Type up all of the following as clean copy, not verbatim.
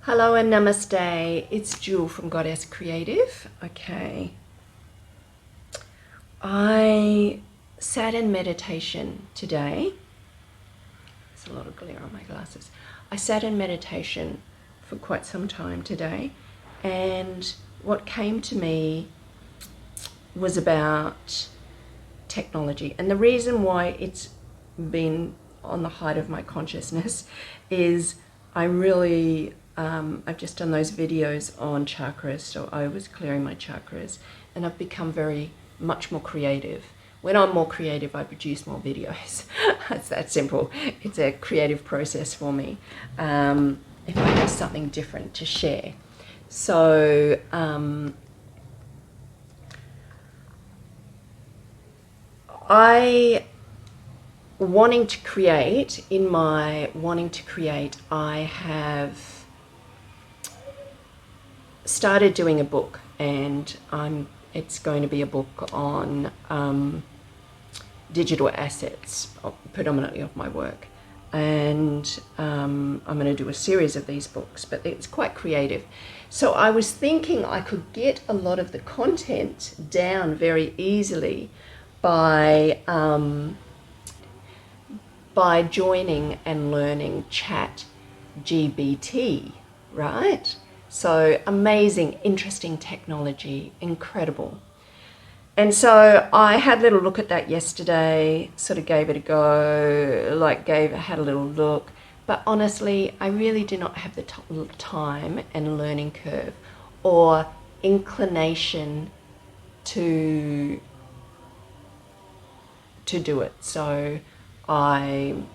Hello and namaste. It's Jewel from Goddess Creative. Okay. I sat in meditation today. There's a lot of glare on my glasses. I sat in meditation for quite some time today, and what came to me was about technology. And the reason why it's been on the height of my consciousness is I've just done those videos on chakras, so I was clearing my chakras, and I've become much more creative. When I'm more creative, I produce more videos. It's that simple. It's a creative process for me. If I have something different to share. So, in my wanting to create, I have started doing a book, and it's going to be a book on digital assets, predominantly of my work. And I'm going to do a series of these books, but it's quite creative. So I was thinking I could get a lot of the content down very easily by joining and learning ChatGPT, right? So amazing, interesting technology, incredible. And so I had a little look at that yesterday, sort of gave it a go, had a little look. But honestly, I really do not have the time and learning curve or inclination to do it. So I'm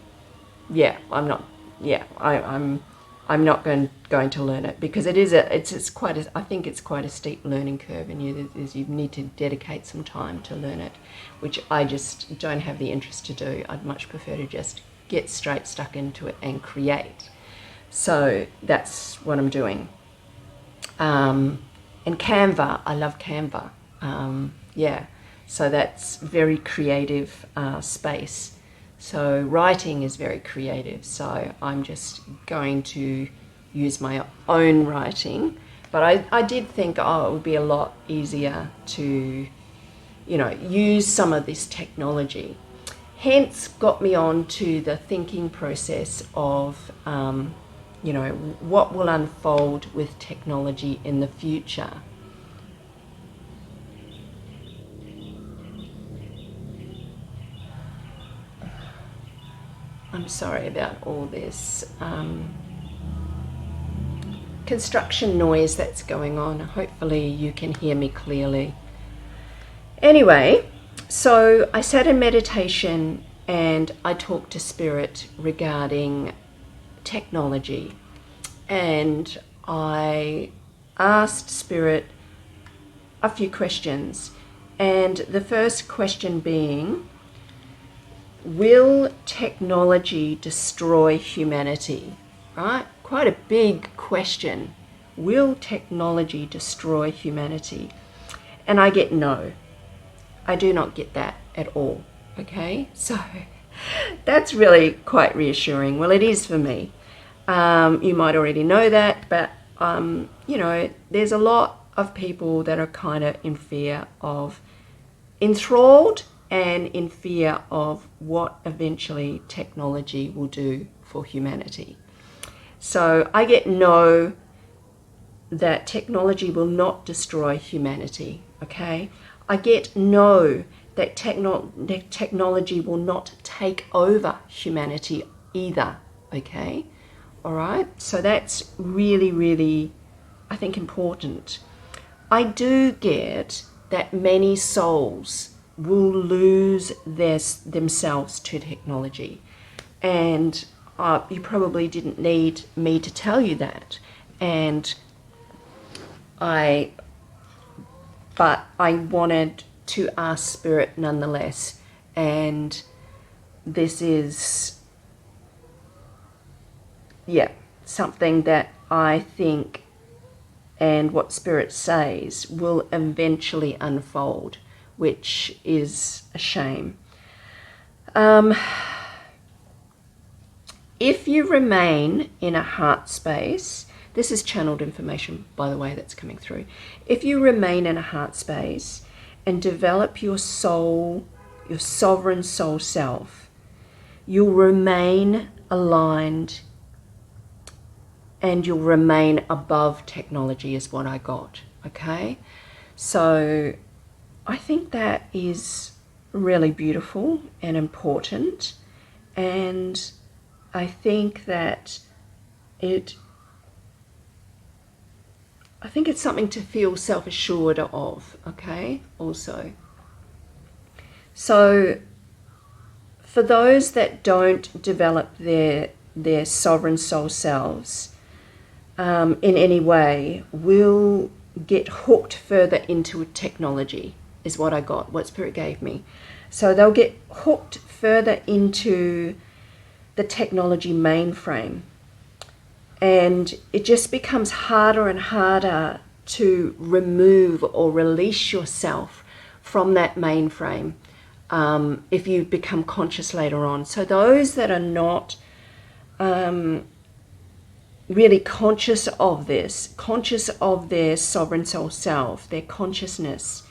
not going to learn it, because I think it's quite a steep learning curve, and you need to dedicate some time to learn it, which I just don't have the interest to do. I'd much prefer to just get stuck into it and create. So that's what I'm doing. And Canva, I love Canva. So that's very creative space. So writing is very creative. So I'm just going to use my own writing. But I did think, it would be a lot easier to, use some of this technology. Hence got me on to the thinking process of, what will unfold with technology in the future. I'm sorry about all this construction noise that's going on. Hopefully you can hear me clearly. Anyway, so I sat in meditation and I talked to Spirit regarding technology, and I asked Spirit a few questions, and the first question being, will technology destroy humanity? Right? Quite a big question. Will technology destroy humanity? And I get no. I do not get that at all. Okay? So that's really quite reassuring. Well, it is for me. You might already know that, but there's a lot of people that are kind of in fear of, enthralled and in fear of what eventually technology will do for humanity. So I get no, that technology will not destroy humanity, okay? I get no, that technology will not take over humanity either, okay? All right? So that's really, really, I think, important. I do get that many souls will lose themselves to technology. And you probably didn't need me to tell you that. But I wanted to ask Spirit nonetheless. And this is, something that I think, and what Spirit says, will eventually unfold, which is a shame. If you remain in a heart space, this is channeled information, by the way, that's coming through. If you remain in a heart space and develop your soul, your sovereign soul self, you'll remain aligned and you'll remain above technology is what I got, okay? So I think that is really beautiful and important, and I think that it's something to feel self-assured of, okay, also. So for those that don't develop their sovereign soul selves in any way, will get hooked further into technology, is what I got, what Spirit gave me. So they'll get hooked further into the technology mainframe, and it just becomes harder and harder to remove or release yourself from that mainframe if you become conscious later on. So those that are not really conscious of this, conscious of their sovereign soul self, their consciousness,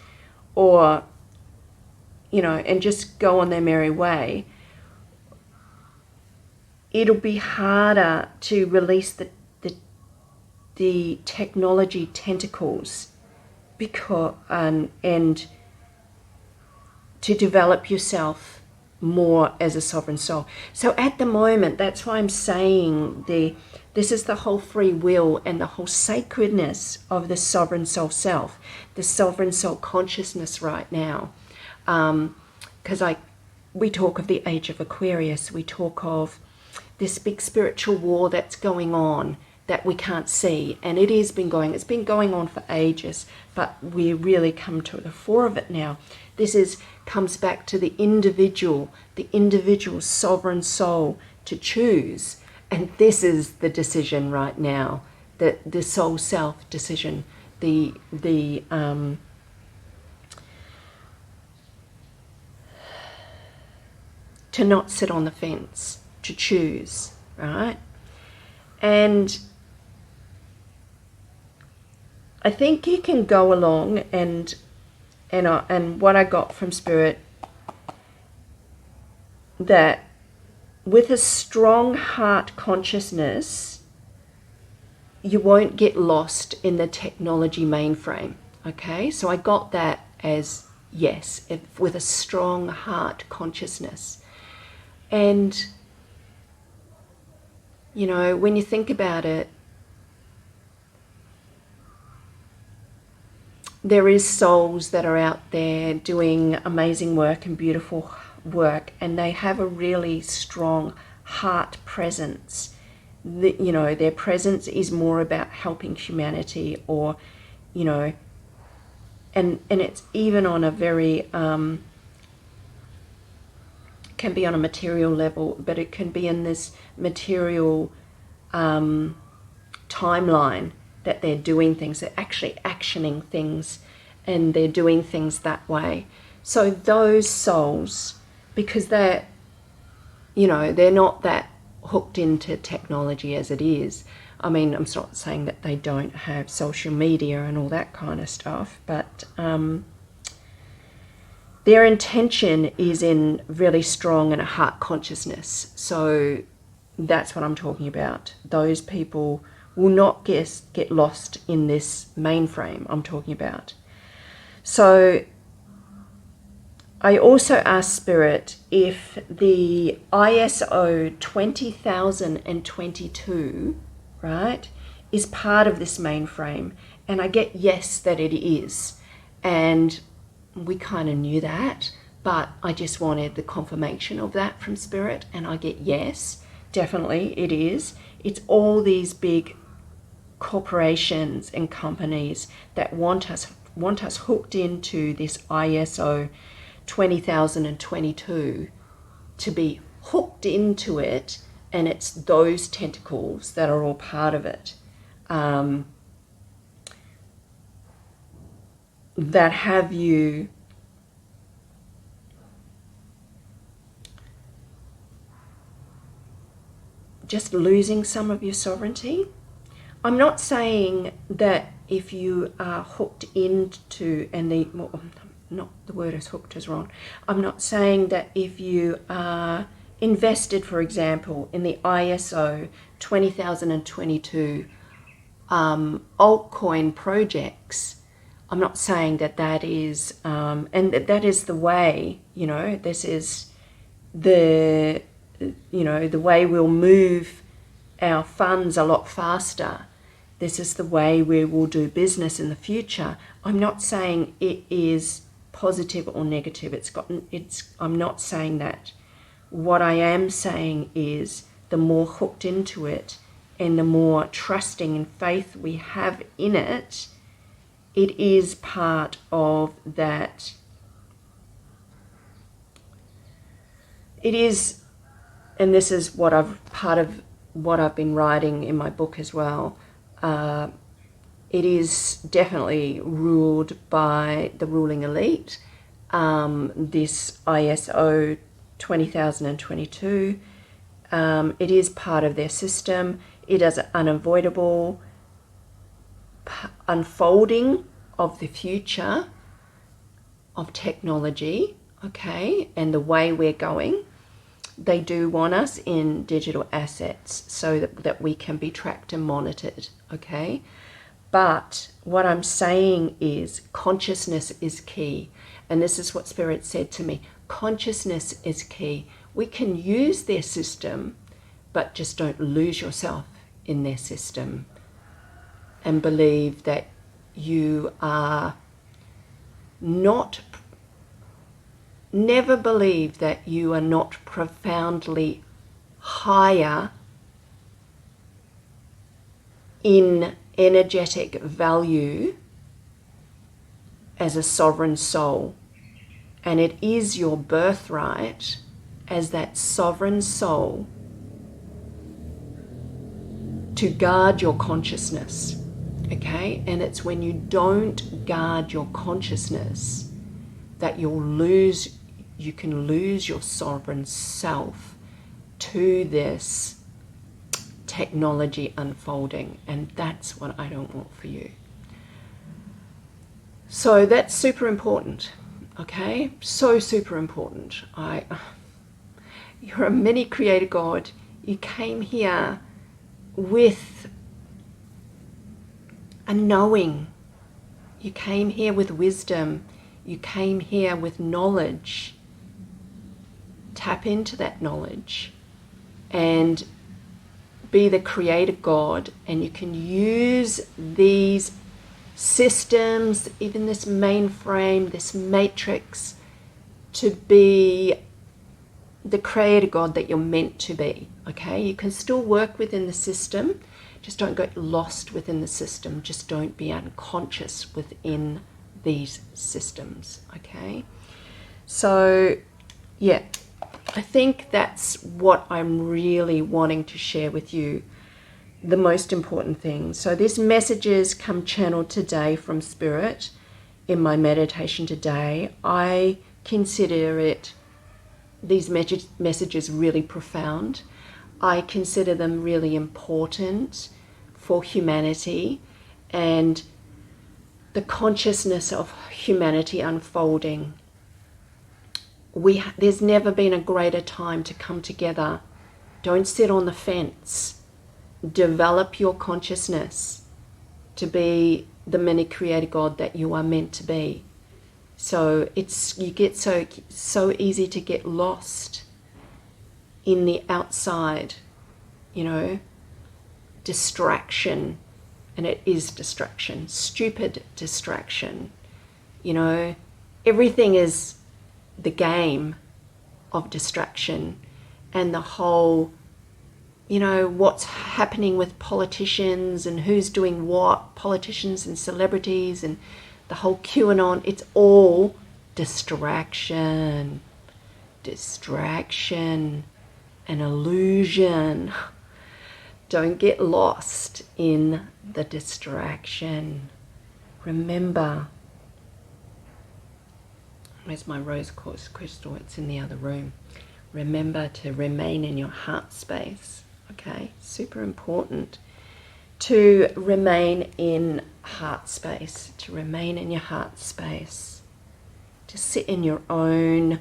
or, you know, and just go on their merry way, it'll be harder to release the technology tentacles because and to develop yourself more as a sovereign soul. So at the moment, that's why I'm saying this is the whole free will and the whole sacredness of the sovereign soul self, the sovereign soul consciousness right now. Because we talk of the age of Aquarius, we talk of this big spiritual war that's going on that we can't see, and it's been going on for ages, but we really come to the fore of it now. This comes back to the individual sovereign soul to choose, and this is the decision right now, the soul self decision, to not sit on the fence, to choose, right? And I think you can go along and what I got from Spirit, that with a strong heart consciousness, you won't get lost in the technology mainframe, okay? So I got that as yes, with a strong heart consciousness. And, you know, when you think about it, there is souls that are out there doing amazing work and beautiful work, and they have a really strong heart presence. You know, their presence is more about helping humanity, or, you know, and it's even on a very can be on a material level, but it can be in this material timeline that they're doing things, they're actually actioning things, and they're doing things that way. So those souls, because they're, you know, they're not that hooked into technology as it is. I mean, I'm not saying that they don't have social media and all that kind of stuff, but their intention is in really strong and a heart consciousness. So that's what I'm talking about. Those people will not get lost in this mainframe I'm talking about. So I also asked Spirit if the ISO 20022, right, is part of this mainframe, and I get yes that it is. And we kind of knew that, but I just wanted the confirmation of that from Spirit, and I get yes, definitely it is. It's all these big corporations and companies that want us hooked into this ISO 20022, to be hooked into it, and it's those tentacles that are all part of it, that have you just losing some of your sovereignty. I'm not saying that if you are hooked into, not the word is hooked is wrong. I'm not saying that if you are invested, for example, in the ISO 20022 altcoin projects, I'm not saying that that is, and that is the way, this is the, the way we'll move our funds a lot faster. This is the way we will do business in the future. I'm not saying it is positive or negative. I'm not saying that. What I am saying is the more hooked into it and the more trusting and faith we have in it, it is part of that. It is, and this is part of what I've been writing in my book as well. It is definitely ruled by the ruling elite. This ISO 20022, it is part of their system. It is an unavoidable unfolding of the future of technology, okay, and the way we're going. They do want us in digital assets so that we can be tracked and monitored, okay? But what I'm saying is consciousness is key. And this is what Spirit said to me. Consciousness is key. We can use their system, but just don't lose yourself in their system and believe that you are not, never believe that you are not profoundly higher in energetic value as a sovereign soul. And it is your birthright as that sovereign soul to guard your consciousness, okay? And it's when you don't guard your consciousness that you can lose your sovereign self to this technology unfolding, and that's what I don't want for you. So that's super important, okay? So super important. You're a mini creator God. You came here with a knowing. You came here with wisdom. You came here with knowledge. Tap into that knowledge and be the creator God, and you can use these systems, even this mainframe, this matrix, to be the creator God that you're meant to be, okay? You can still work within the system, just don't get lost within the system, just don't be unconscious within these systems, okay? So, yeah, I think that's what I'm really wanting to share with you, the most important thing. So these messages come channeled today from Spirit in my meditation today. I consider these messages really profound. I consider them really important for humanity and the consciousness of humanity unfolding. There's never been a greater time to come together. Don't sit on the fence. Develop your consciousness to be the many creator God that you are meant to be. So you get so easy to get lost in the outside, distraction, and it is distraction, stupid distraction. Everything is the game of distraction, and the whole, what's happening with politicians and who's doing what, politicians and celebrities and the whole QAnon, it's all distraction and illusion. Don't get lost in the distraction. Remember, where's my rose quartz crystal? It's in the other room. Remember to remain in your heart space, okay? Super important to remain in heart space, to remain in your heart space, to sit in your own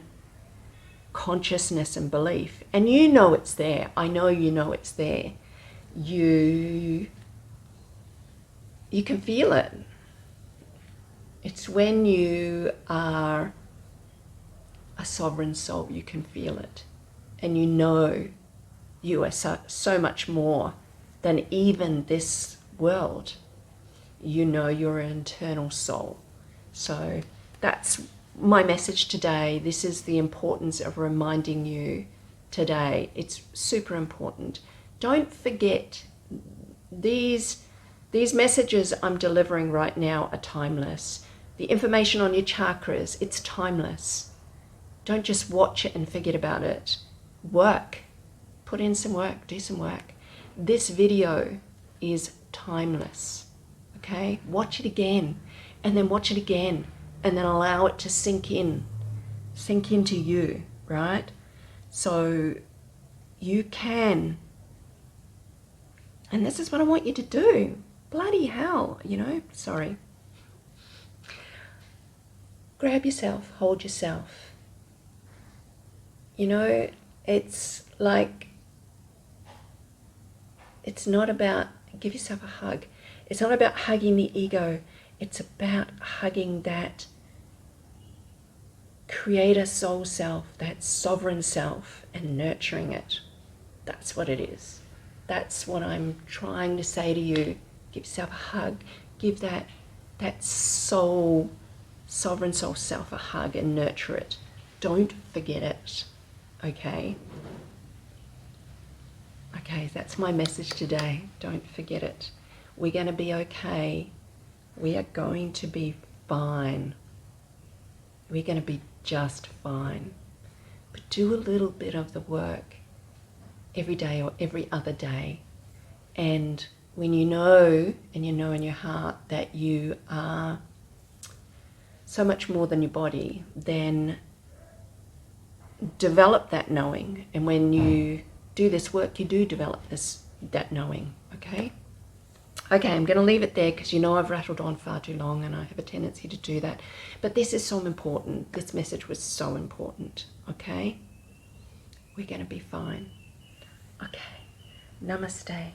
consciousness and belief. And you know it's there. I know you know it's there. You can feel it. It's when you are a sovereign soul, you can feel it. And you know you are so much more than even this world. You know you're an eternal soul. So that's my message today. This is the importance of reminding you today. It's super important. Don't forget, these messages I'm delivering right now are timeless. The information on your chakras, it's timeless. Don't just watch it and forget about it. Work. Put in some work. Do some work. This video is timeless. Okay? Watch it again, and then watch it again, and then allow it to sink into you, right? So you can, and this is what I want you to do. Bloody hell, sorry. Grab yourself, hold yourself. It's like, it's not about, give yourself a hug. It's not about hugging the ego. It's about hugging that creator soul self, that sovereign self, and nurturing it. That's what it is. That's what I'm trying to say to you. Give yourself a hug. Give that soul, sovereign soul self a hug and nurture it. Don't forget it. Okay? Okay, that's my message today. Don't forget it. We're going to be okay. We are going to be fine. We're going to be just fine. But do a little bit of the work every day or every other day. And when you know, and you know in your heart that you are so much more than your body, then develop that knowing. And when you do this work, you do develop that knowing. Okay? Okay, I'm going to leave it there because I've rattled on far too long and I have a tendency to do that. But this is so important. This message was so important. Okay? We're going to be fine. Okay. Namaste.